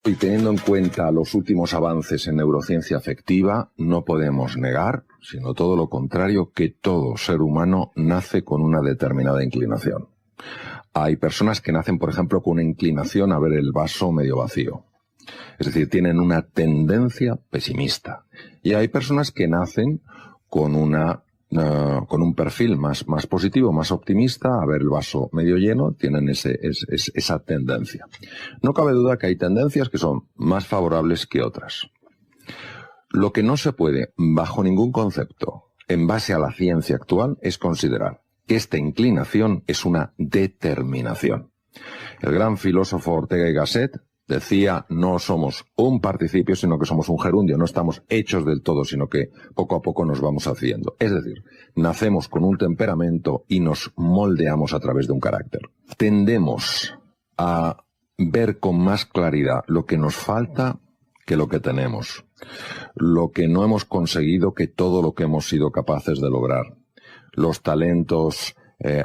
Y teniendo en cuenta los últimos avances en neurociencia afectiva, no podemos negar, sino todo lo contrario, que todo ser humano nace con una determinada inclinación. Hay personas que nacen, por ejemplo, con una inclinación a ver el vaso medio vacío. Es decir, tienen una tendencia pesimista. Y hay personas que nacen con un perfil más positivo, más optimista, a ver el vaso medio lleno, tienen esa tendencia. No cabe duda que hay tendencias que son más favorables que otras. Lo que no se puede, bajo ningún concepto, en base a la ciencia actual, es considerar que esta inclinación es una determinación. El gran filósofo Ortega y Gasset decía, no somos un participio, sino que somos un gerundio, no estamos hechos del todo, sino que poco a poco nos vamos haciendo. Es decir, nacemos con un temperamento y nos moldeamos a través de un carácter. Tendemos a ver con más claridad lo que nos falta que lo que tenemos, lo que no hemos conseguido que todo lo que hemos sido capaces de lograr, los talentos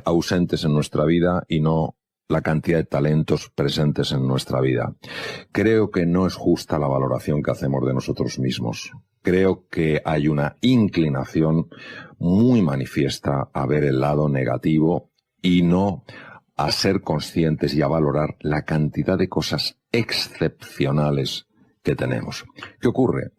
ausentes en nuestra vida y no la cantidad de talentos presentes en nuestra vida. Creo que no es justa la valoración que hacemos de nosotros mismos. Creo que hay una inclinación muy manifiesta a ver el lado negativo y no a ser conscientes y a valorar la cantidad de cosas excepcionales que tenemos. ¿Qué ocurre?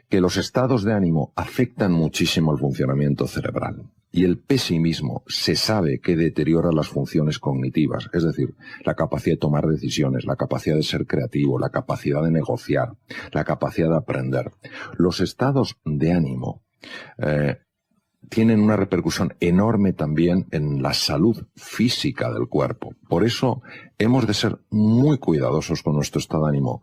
Que los estados de ánimo afectan muchísimo el funcionamiento cerebral. Y el pesimismo se sabe que deteriora las funciones cognitivas, es decir, la capacidad de tomar decisiones, la capacidad de ser creativo, la capacidad de negociar, la capacidad de aprender. Los estados de ánimo tienen una repercusión enorme también en la salud física del cuerpo. Por eso hemos de ser muy cuidadosos con nuestro estado de ánimo.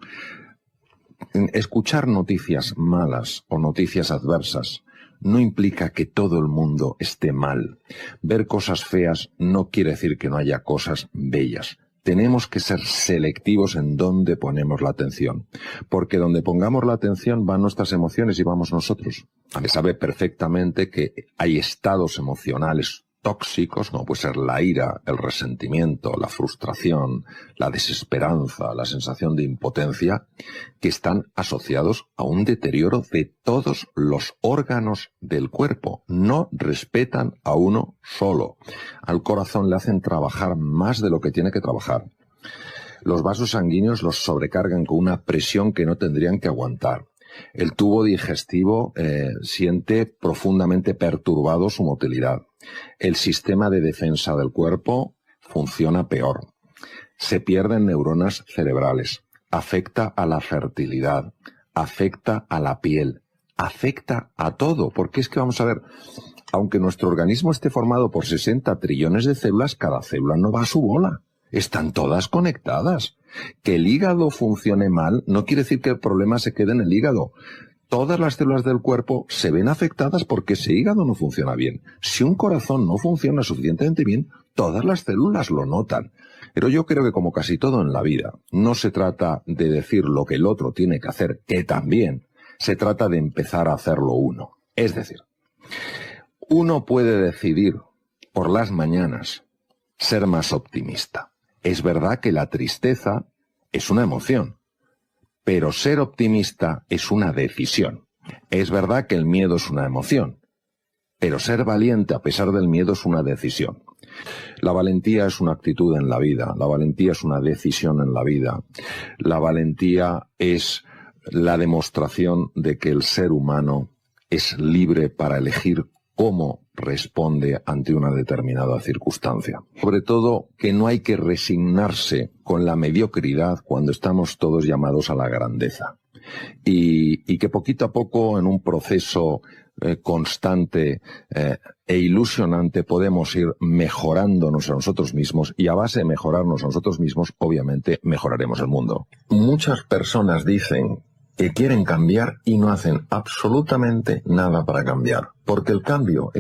Escuchar noticias malas o noticias adversas no implica que todo el mundo esté mal. Ver cosas feas no quiere decir que no haya cosas bellas. Tenemos que ser selectivos en dónde ponemos la atención, porque donde pongamos la atención van nuestras emociones y vamos nosotros. Se sabe perfectamente que hay estados emocionales tóxicos, como puede ser la ira, el resentimiento, la frustración, la desesperanza, la sensación de impotencia, que están asociados a un deterioro de todos los órganos del cuerpo. No respetan a uno solo. Al corazón le hacen trabajar más de lo que tiene que trabajar. Los vasos sanguíneos los sobrecargan con una presión que no tendrían que aguantar. El tubo digestivo siente profundamente perturbado su motilidad. El sistema de defensa del cuerpo funciona peor. Se pierden neuronas cerebrales. Afecta a la fertilidad. Afecta a la piel. Afecta a todo. Porque es que vamos a ver, aunque nuestro organismo esté formado por 60 trillones de células, cada célula no va a su bola. Están todas conectadas. Que el hígado funcione mal no quiere decir que el problema se quede en el hígado. Todas las células del cuerpo se ven afectadas porque ese hígado no funciona bien. Si un corazón no funciona suficientemente bien, todas las células lo notan. Pero yo creo que como casi todo en la vida, no se trata de decir lo que el otro tiene que hacer, que también se trata de empezar a hacerlo uno. Es decir, uno puede decidir por las mañanas ser más optimista. Es verdad que la tristeza es una emoción, pero ser optimista es una decisión. Es verdad que el miedo es una emoción, pero ser valiente a pesar del miedo es una decisión. La valentía es una actitud en la vida, la valentía es una decisión en la vida. La valentía es la demostración de que el ser humano es libre para elegir cómo responde ante una determinada circunstancia. Sobre todo, que no hay que resignarse con la mediocridad cuando estamos todos llamados a la grandeza. Y que poquito a poco, en un proceso constante e ilusionante, podemos ir mejorándonos a nosotros mismos, y a base de mejorarnos a nosotros mismos, obviamente, mejoraremos el mundo. Muchas personas dicen que quieren cambiar y no hacen absolutamente nada para cambiar. Porque el cambio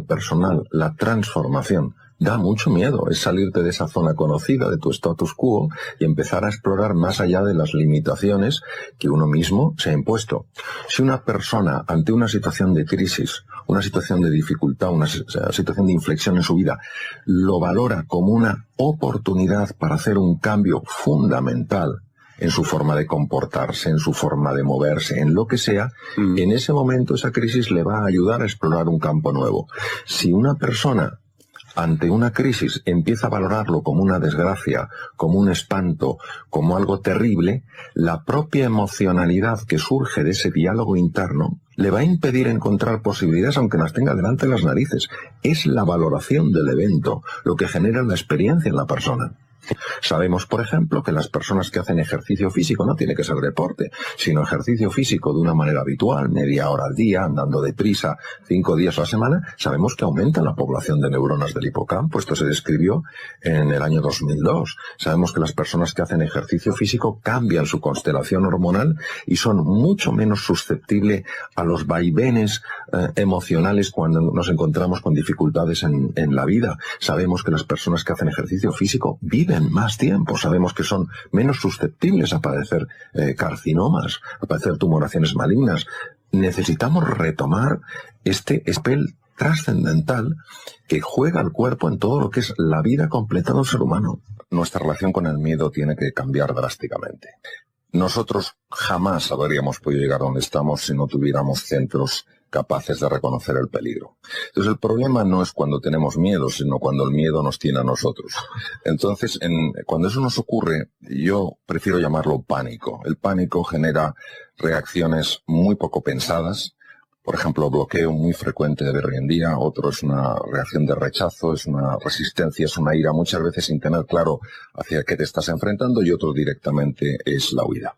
personal, la transformación, da mucho miedo. Es salirte de esa zona conocida, de tu status quo, y empezar a explorar más allá de las limitaciones que uno mismo se ha impuesto. Si una persona, ante una situación de crisis, una situación de dificultad, una situación de inflexión en su vida, lo valora como una oportunidad para hacer un cambio fundamental en su forma de comportarse, en su forma de moverse, en lo que sea, en ese momento esa crisis le va a ayudar a explorar un campo nuevo. Si una persona ante una crisis empieza a valorarlo como una desgracia, como un espanto, como algo terrible, la propia emocionalidad que surge de ese diálogo interno le va a impedir encontrar posibilidades aunque las tenga delante de las narices. Es la valoración del evento lo que genera la experiencia en la persona. Sabemos, por ejemplo, que las personas que hacen ejercicio físico, no tiene que ser deporte, sino ejercicio físico de una manera habitual, media hora al día, andando deprisa, 5 días a la semana, sabemos que aumenta la población de neuronas del hipocampo. Esto se describió en el año 2002. Sabemos que las personas que hacen ejercicio físico cambian su constelación hormonal y son mucho menos susceptibles a los vaivenes emocionales cuando nos encontramos con dificultades en la vida. Sabemos que las personas que hacen ejercicio físico viven más tiempo, sabemos que son menos susceptibles a padecer carcinomas, a padecer tumoraciones malignas. Necesitamos retomar este papel trascendental que juega el cuerpo en todo lo que es la vida completa del ser humano. Nuestra relación con el miedo tiene que cambiar drásticamente. Nosotros jamás habríamos podido llegar donde estamos si no tuviéramos centros capaces de reconocer el peligro. Entonces el problema no es cuando tenemos miedo, sino cuando el miedo nos tiene a nosotros. Entonces, cuando eso nos ocurre, yo prefiero llamarlo pánico. El pánico genera reacciones muy poco pensadas. Por ejemplo, bloqueo muy frecuente de hoy en día, otro es una reacción de rechazo, es una resistencia, es una ira, muchas veces sin tener claro hacia qué te estás enfrentando, y otro directamente es la huida.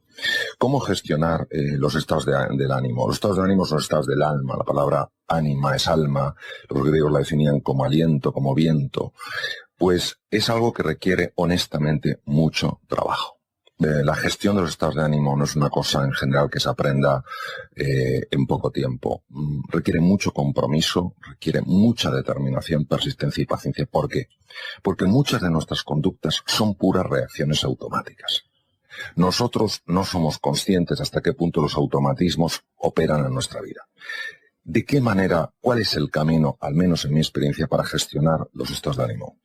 ¿Cómo gestionar los estados del ánimo? Los estados de ánimo son estados del alma, la palabra ánima es alma, los griegos la definían como aliento, como viento. Pues es algo que requiere honestamente mucho trabajo. La gestión de los estados de ánimo no es una cosa en general que se aprenda en poco tiempo. Requiere mucho compromiso, requiere mucha determinación, persistencia y paciencia. ¿Por qué? Porque muchas de nuestras conductas son puras reacciones automáticas. Nosotros no somos conscientes hasta qué punto los automatismos operan en nuestra vida. ¿De qué manera, cuál es el camino, al menos en mi experiencia, para gestionar los estados de ánimo?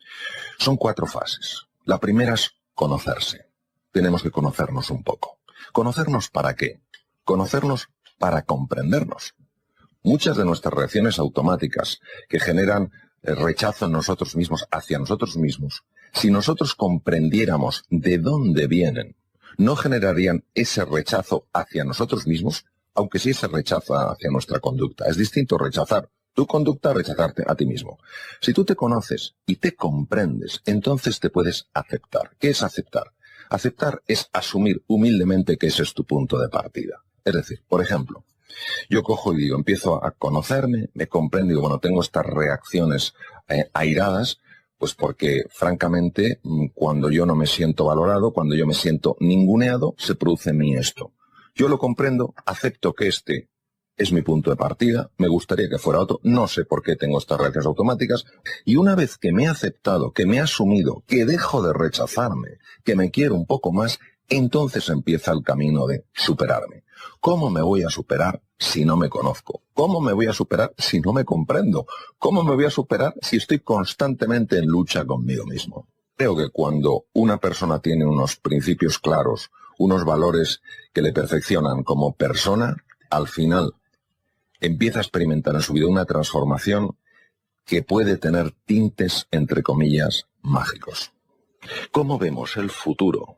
Son 4 fases. La primera es conocerse. Tenemos que conocernos un poco. ¿Conocernos para qué? Conocernos para comprendernos. Muchas de nuestras reacciones automáticas que generan rechazo en nosotros mismos, hacia nosotros mismos, si nosotros comprendiéramos de dónde vienen, no generarían ese rechazo hacia nosotros mismos, aunque sí se rechaza hacia nuestra conducta. Es distinto rechazar tu conducta a rechazarte a ti mismo. Si tú te conoces y te comprendes, entonces te puedes aceptar. ¿Qué es aceptar? Aceptar es asumir humildemente que ese es tu punto de partida. Es decir, por ejemplo, yo cojo y digo, empiezo a conocerme, me comprendo y digo, bueno, tengo estas reacciones airadas, pues porque, francamente, cuando yo no me siento valorado, cuando yo me siento ninguneado, se produce en mí esto. Yo lo comprendo, acepto que este es mi punto de partida, me gustaría que fuera otro, no sé por qué tengo estas reacciones automáticas, y una vez que me he aceptado, que me he asumido, que dejo de rechazarme, que me quiero un poco más, entonces empieza el camino de superarme. ¿Cómo me voy a superar si no me conozco? ¿Cómo me voy a superar si no me comprendo? ¿Cómo me voy a superar si estoy constantemente en lucha conmigo mismo? Creo que cuando una persona tiene unos principios claros, unos valores que le perfeccionan como persona, al final empieza a experimentar en su vida una transformación que puede tener tintes, entre comillas, mágicos. Cómo vemos el futuro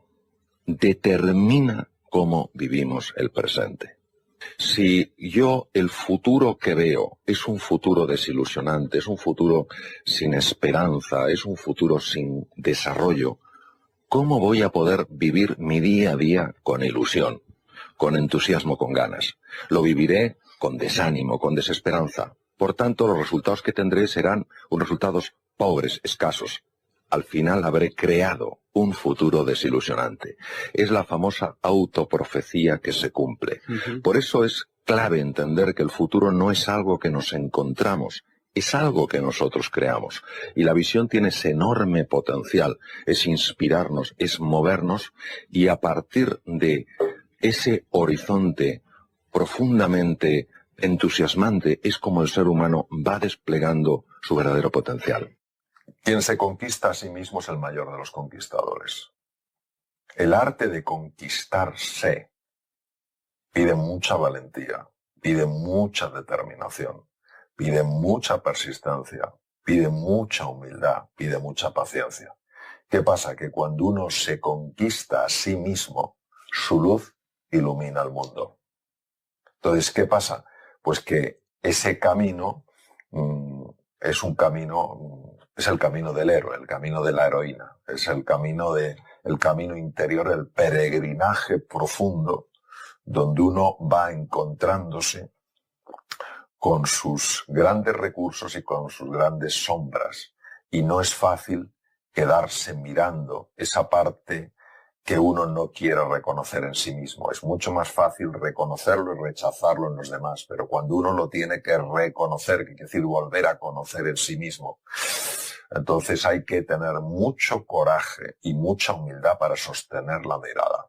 determina cómo vivimos el presente. Si yo el futuro que veo es un futuro desilusionante, es un futuro sin esperanza, es un futuro sin desarrollo, ¿cómo voy a poder vivir mi día a día con ilusión, con entusiasmo, con ganas? Lo viviré con desánimo, con desesperanza. Por tanto, los resultados que tendré serán unos resultados pobres, escasos. Al final habré creado un futuro desilusionante. Es la famosa autoprofecía que se cumple. Por eso es clave entender que el futuro no es algo que nos encontramos, es algo que nosotros creamos. Y la visión tiene ese enorme potencial, es inspirarnos, es movernos, y a partir de ese horizonte profundamente entusiasmante es como el ser humano va desplegando su verdadero potencial. Quien se conquista a sí mismo es el mayor de los conquistadores. El arte de conquistarse pide mucha valentía, pide mucha determinación, pide mucha persistencia, pide mucha humildad, pide mucha paciencia. ¿Qué pasa? Que cuando uno se conquista a sí mismo, su luz ilumina el mundo. Entonces, ¿qué pasa? Pues que ese camino es un camino, es el camino del héroe, el camino de la heroína, es el camino interior, el peregrinaje profundo, donde uno va encontrándose con sus grandes recursos y con sus grandes sombras. Y no es fácil quedarse mirando esa parte que uno no quiere reconocer en sí mismo. Es mucho más fácil reconocerlo y rechazarlo en los demás, pero cuando uno lo tiene que reconocer, que quiere decir volver a conocer en sí mismo, entonces hay que tener mucho coraje y mucha humildad para sostener la mirada.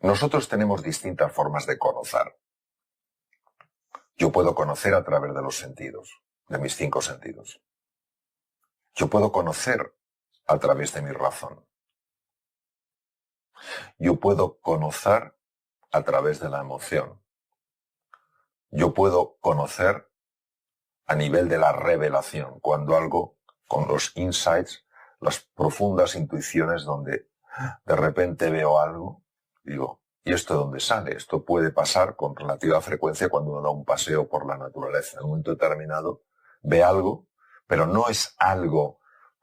Nosotros tenemos distintas formas de conocer. Yo puedo conocer a través de los sentidos, de mis 5 sentidos. Yo puedo conocer a través de mi razón. Yo puedo conocer a través de la emoción. Yo puedo conocer a nivel de la revelación, cuando algo, con los insights, las profundas intuiciones donde de repente veo algo, digo, ¿y esto de dónde sale? Esto puede pasar con relativa frecuencia cuando uno da un paseo por la naturaleza. En un momento determinado ve algo, pero no es algo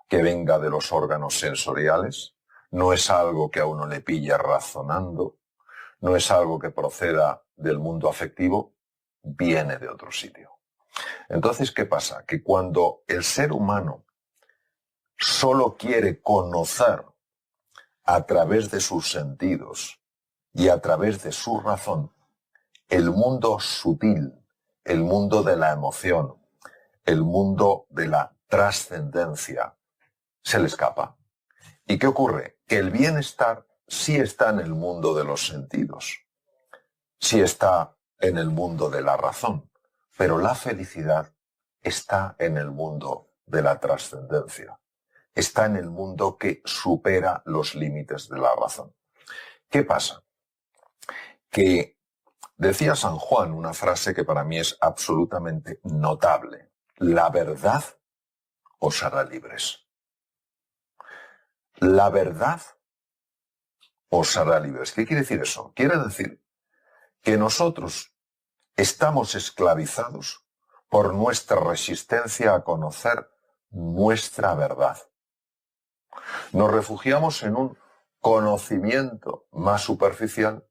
que venga de los órganos sensoriales, no es algo que a uno le pilla razonando, no es algo que proceda del mundo afectivo, viene de otro sitio. Entonces, ¿qué pasa? Que cuando el ser humano solo quiere conocer a través de sus sentidos y a través de su razón, el mundo sutil, el mundo de la emoción, el mundo de la trascendencia, se le escapa. ¿Y qué ocurre? Que el bienestar sí está en el mundo de los sentidos, sí está en el mundo de la razón, pero la felicidad está en el mundo de la trascendencia, está en el mundo que supera los límites de la razón. ¿Qué pasa? Que decía San Juan una frase que para mí es absolutamente notable: la verdad os hará libres. La verdad os hará libres. ¿Qué quiere decir eso? Quiere decir que nosotros estamos esclavizados por nuestra resistencia a conocer nuestra verdad. Nos refugiamos en un conocimiento más superficial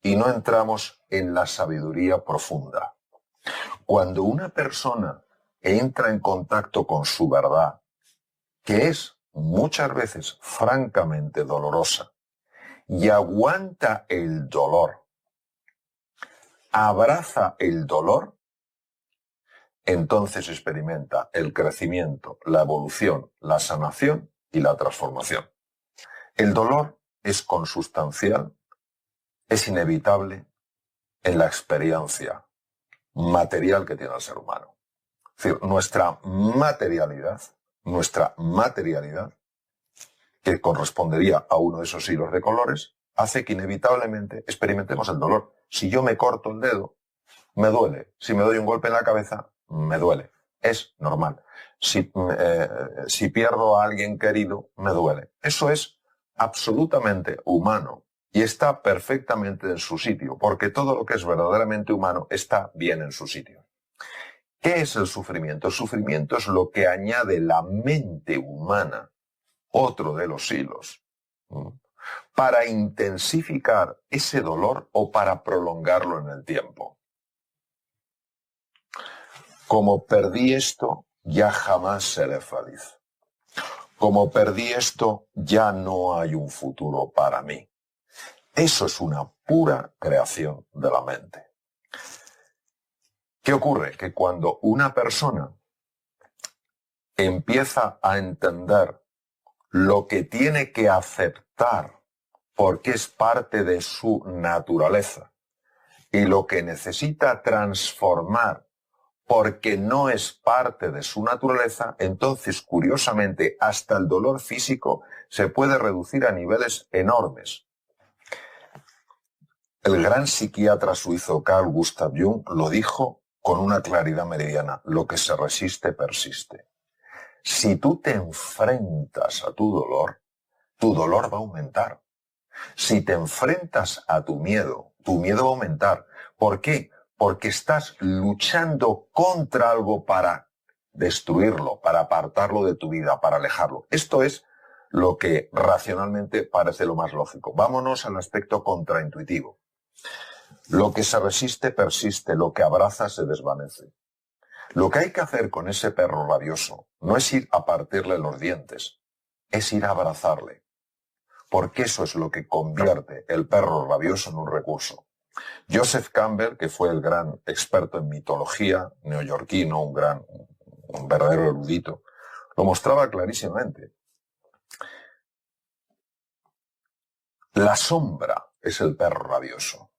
y no entramos en la sabiduría profunda. Cuando una persona entra en contacto con su verdad, que es muchas veces francamente dolorosa, y aguanta el dolor, abraza el dolor, entonces experimenta el crecimiento, la evolución, la sanación y la transformación. El dolor es consustancial, es inevitable en la experiencia material que tiene el ser humano. Es decir, nuestra materialidad, que correspondería a uno de esos hilos de colores, hace que inevitablemente experimentemos el dolor. Si yo me corto el dedo, me duele. Si me doy un golpe en la cabeza, me duele. Es normal. Si pierdo a alguien querido, me duele. Eso es absolutamente humano y está perfectamente en su sitio, porque todo lo que es verdaderamente humano está bien en su sitio. ¿Qué es el sufrimiento? El sufrimiento es lo que añade la mente humana, otro de los hilos, para intensificar ese dolor o para prolongarlo en el tiempo. Como perdí esto, ya jamás seré feliz. Como perdí esto, ya no hay un futuro para mí. Eso es una pura creación de la mente. ¿Qué ocurre? Que cuando una persona empieza a entender lo que tiene que aceptar porque es parte de su naturaleza y lo que necesita transformar porque no es parte de su naturaleza, entonces, curiosamente, hasta el dolor físico se puede reducir a niveles enormes. El gran psiquiatra suizo Carl Gustav Jung lo dijo con una claridad meridiana: lo que se resiste persiste. Si tú te enfrentas a tu dolor va a aumentar. Si te enfrentas a tu miedo va a aumentar. ¿Por qué? Porque estás luchando contra algo para destruirlo, para apartarlo de tu vida, para alejarlo. Esto es lo que racionalmente parece lo más lógico. Vámonos al aspecto contraintuitivo. Lo que se resiste persiste, lo que abraza se desvanece. Lo que hay que hacer con ese perro rabioso no es ir a partirle los dientes, es ir a abrazarle. Porque eso es lo que convierte el perro rabioso en un recurso. Joseph Campbell, que fue el gran experto en mitología neoyorquino, un verdadero erudito, lo mostraba clarísimamente. La sombra es el perro rabioso.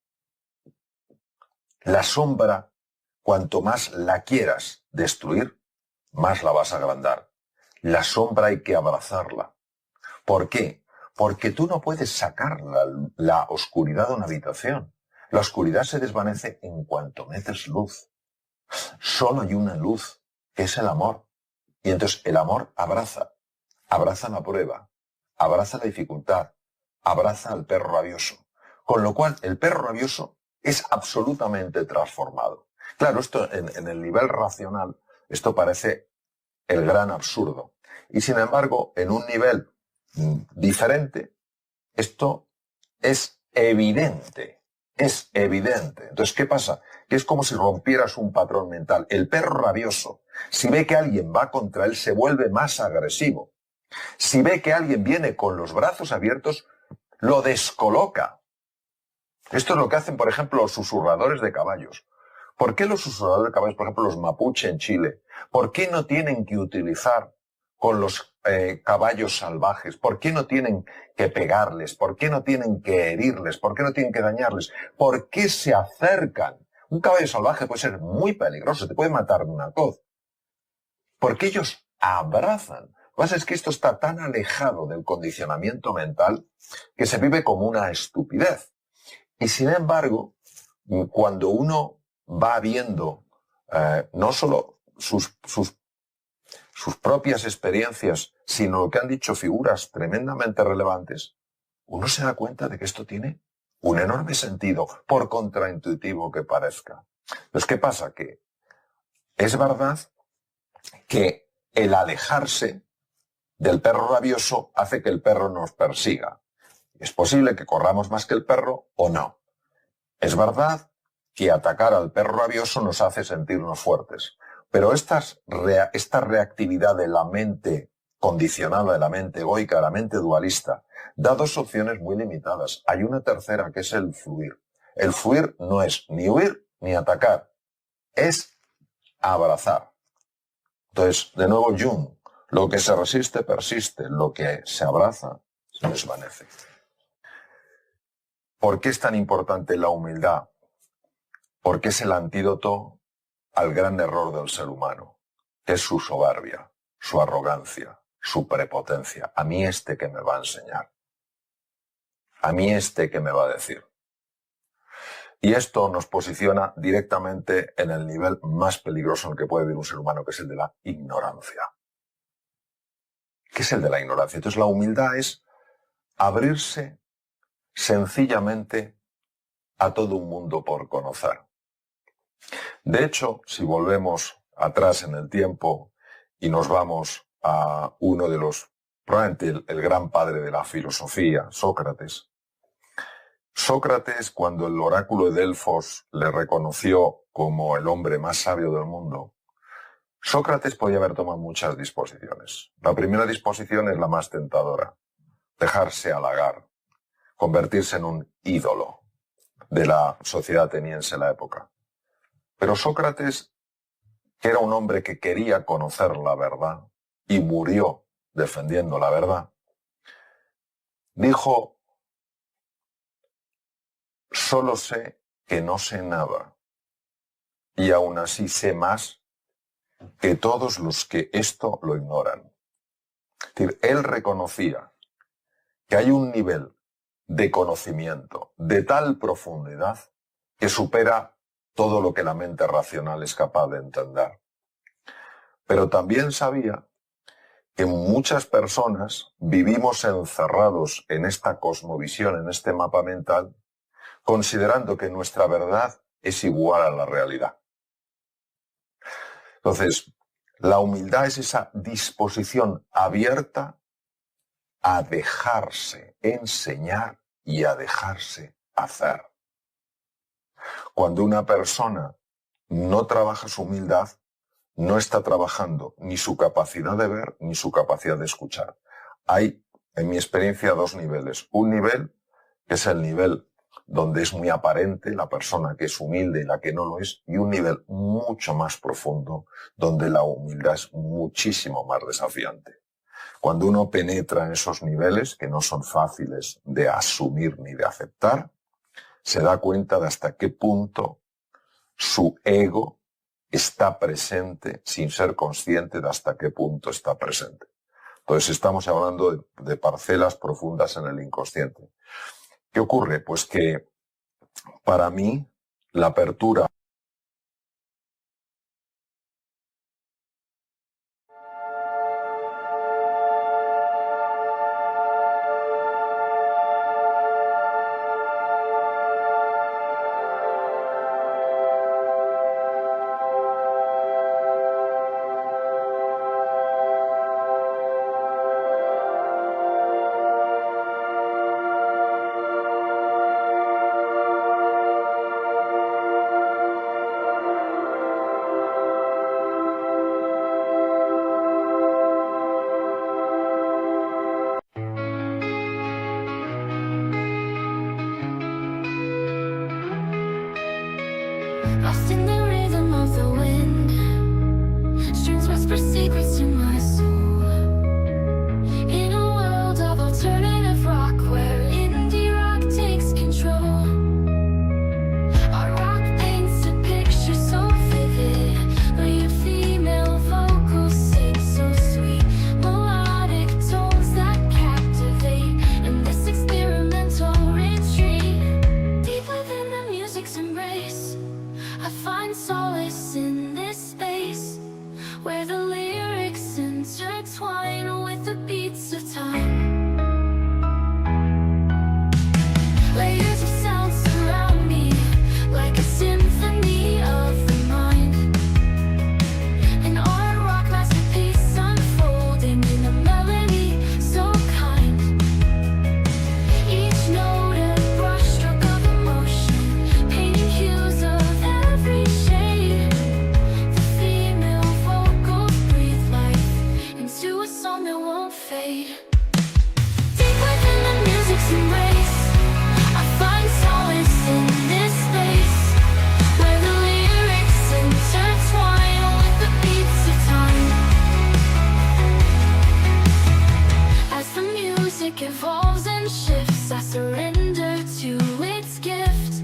La sombra, cuanto más la quieras destruir, más la vas a agrandar. La sombra hay que abrazarla. ¿Por qué? Porque tú no puedes sacar la oscuridad de una habitación. La oscuridad se desvanece en cuanto metes luz. Solo hay una luz, que es el amor. Y entonces el amor abraza la prueba, abraza la dificultad, abraza al perro rabioso. Con lo cual el perro rabioso es absolutamente transformado. Claro, esto en el nivel racional, esto parece el gran absurdo. Y sin embargo, en un nivel diferente, esto es evidente. Es evidente. Entonces, ¿qué pasa? Que es como si rompieras un patrón mental. El perro rabioso, si ve que alguien va contra él, se vuelve más agresivo. Si ve que alguien viene con los brazos abiertos, lo descoloca. Esto es lo que hacen, por ejemplo, los susurradores de caballos. ¿Por qué los susurradores de caballos, por ejemplo, los mapuche en Chile, por qué no tienen que utilizar con los caballos salvajes? ¿Por qué no tienen que pegarles? ¿Por qué no tienen que herirles? ¿Por qué no tienen que dañarles? ¿Por qué se acercan? Un caballo salvaje puede ser muy peligroso, te puede matar de una coz. Porque ellos abrazan. Lo que pasa es que esto está tan alejado del condicionamiento mental que se vive como una estupidez. Y sin embargo, cuando uno va viendo no solo sus propias experiencias, sino lo que han dicho figuras tremendamente relevantes, uno se da cuenta de que esto tiene un enorme sentido, por contraintuitivo que parezca. Entonces, ¿qué pasa? Que es verdad que el alejarse del perro rabioso hace que el perro nos persiga. Es posible que corramos más que el perro o no. Es verdad que atacar al perro rabioso nos hace sentirnos fuertes. Pero esta reactividad de la mente condicionada, de la mente egoica, de la mente dualista, da dos opciones muy limitadas. Hay una tercera, que es el fluir. El fluir no es ni huir ni atacar, es abrazar. Entonces, de nuevo Jung, lo que se resiste persiste, lo que se abraza se desvanece. ¿Por qué es tan importante la humildad? Porque es el antídoto al gran error del ser humano, que es su soberbia, su arrogancia, su prepotencia. A mí que me va a enseñar. A mí que me va a decir. Y esto nos posiciona directamente en el nivel más peligroso en el que puede vivir un ser humano, que es el de la ignorancia. ¿Qué es el de la ignorancia? Entonces la humildad es abrirse sencillamente a todo un mundo por conocer. De hecho, si volvemos atrás en el tiempo y nos vamos a uno de los, probablemente el gran padre de la filosofía, Sócrates. Sócrates, cuando el oráculo de Delfos le reconoció como el hombre más sabio del mundo, Sócrates podía haber tomado muchas disposiciones. La primera disposición es la más tentadora: dejarse halagar, convertirse en un ídolo de la sociedad ateniense en la época. Pero Sócrates, que era un hombre que quería conocer la verdad y murió defendiendo la verdad, dijo: solo sé que no sé nada, y aún así sé más que todos los que esto lo ignoran. Es decir, él reconocía que hay un nivel de conocimiento de tal profundidad que supera todo lo que la mente racional es capaz de entender. Pero también sabía que muchas personas vivimos encerrados en esta cosmovisión, en este mapa mental, considerando que nuestra verdad es igual a la realidad. Entonces, la humildad es esa disposición abierta a dejarse enseñar y a dejarse hacer. Cuando una persona no trabaja su humildad, no está trabajando ni su capacidad de ver ni su capacidad de escuchar. Hay, en mi experiencia, dos niveles. Un nivel que es el nivel donde es muy aparente la persona que es humilde y la que no lo es, y un nivel mucho más profundo donde la humildad es muchísimo más desafiante. Cuando uno penetra en esos niveles, que no son fáciles de asumir ni de aceptar, se da cuenta de hasta qué punto su ego está presente sin ser consciente de hasta qué punto está presente. Entonces estamos hablando de parcelas profundas en el inconsciente. ¿Qué ocurre? Pues que para mí la apertura Lost in the rhythm of the wind, streams whisper secrets to my soul. In a world of alternative rock where indie rock takes control, our rock paints a picture so vivid, where your female vocals sing so sweet, melodic tones that captivate in this experimental retreat. Deep within the music's embrace, I find solace in this space, where the lyrics intertwine with the beats of time. Layers of sound surround me, like a symphony of the mind. An art rock masterpiece unfolding in a melody so kind. Each note a brushstroke of emotion, painting hues of every shade. The female vocals breathe life into a song that won't fade. Deep within the music's embrace, I find solace in this space, where the lyrics intertwine with the beats of time. As the music evolves and shifts, I surrender to its gift.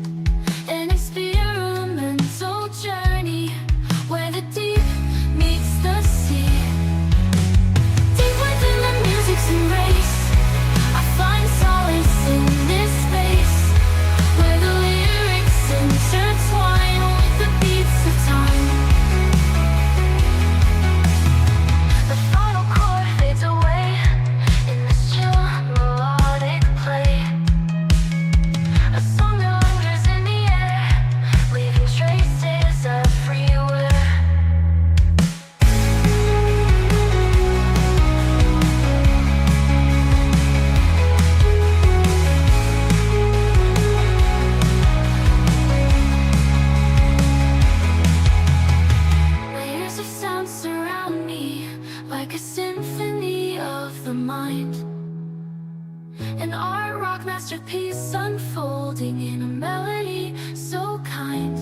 An experimental journey, where the deep meets the sea. Deep within the music's embrace, I find solace in this space, where the lyrics intertwine with the beats of time. The final chord fades away in this chill melodic play. A song that lingers in the air, leaving traces everywhere. Layers of sound surround me, like a symphony of the mind. An art rock masterpiece unfolding in a melody so kind.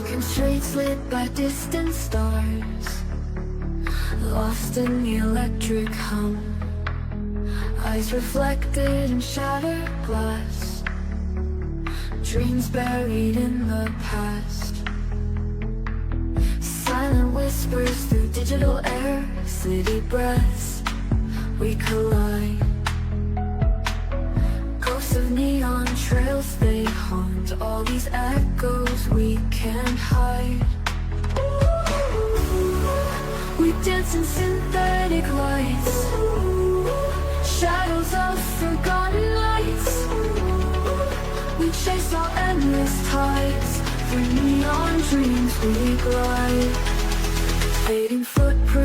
Broken streets lit by distant stars, lost in the electric hum. Eyes reflected in shattered glass, dreams buried in the past. Silent whispers through digital air, city breaths, we collide. Ghosts of neon trails, they haunt all these echoes we can't hide. We dance in synthetic lights, shadows of forgotten lights. We chase our endless tides, through neon dreams we glide. Fading footprints